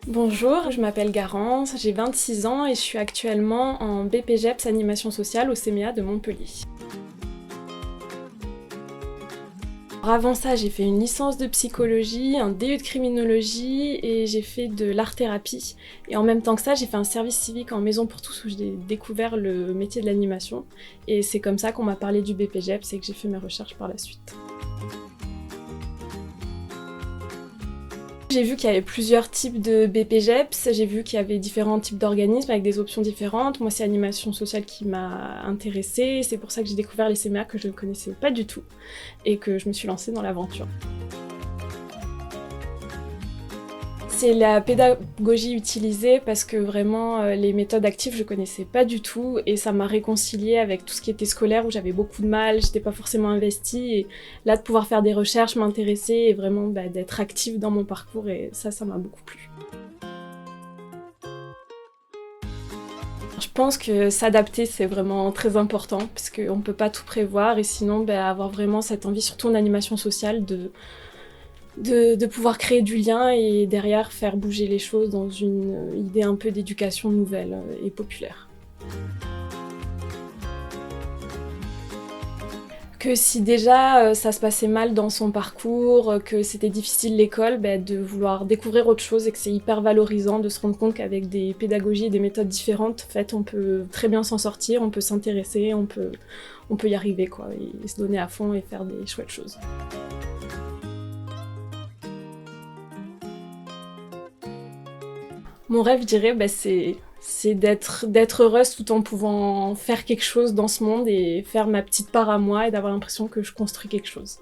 Bonjour, je m'appelle Garance, j'ai 26 ans et je suis actuellement en BPGEPS Animation Sociale au CMEA de Montpellier. Avant ça, j'ai fait une licence de psychologie, un DU de criminologie et j'ai fait de l'art-thérapie. Et en même temps que ça, j'ai fait un service civique en Maison pour tous où j'ai découvert le métier de l'animation. Et c'est comme ça qu'on m'a parlé du BPGEPS et que j'ai fait mes recherches par la suite. J'ai vu qu'il y avait plusieurs types de BPGEPS, j'ai vu qu'il y avait différents types d'organismes avec des options différentes. Moi, c'est l'animation sociale qui m'a intéressée, c'est pour ça que j'ai découvert les CMA que je ne connaissais pas du tout et que je me suis lancée dans l'aventure. C'est la pédagogie utilisée parce que vraiment les méthodes actives je connaissais pas du tout et ça m'a réconciliée avec tout ce qui était scolaire où j'avais beaucoup de mal, j'étais pas forcément investie et là de pouvoir faire des recherches, m'intéresser et vraiment d'être active dans mon parcours et ça m'a beaucoup plu. Je pense que s'adapter c'est vraiment très important parce qu'on peut pas tout prévoir et sinon avoir vraiment cette envie, surtout en animation sociale, de pouvoir créer du lien et derrière faire bouger les choses dans une idée un peu d'éducation nouvelle et populaire. Que si déjà ça se passait mal dans son parcours, que c'était difficile l'école, de vouloir découvrir autre chose et que c'est hyper valorisant de se rendre compte qu'avec des pédagogies et des méthodes différentes, en fait, on peut très bien s'en sortir, on peut s'intéresser, on peut y arriver quoi, et se donner à fond et faire des chouettes choses. Mon rêve, je dirais, c'est d'être heureuse tout en pouvant faire quelque chose dans ce monde et faire ma petite part à moi et d'avoir l'impression que je construis quelque chose.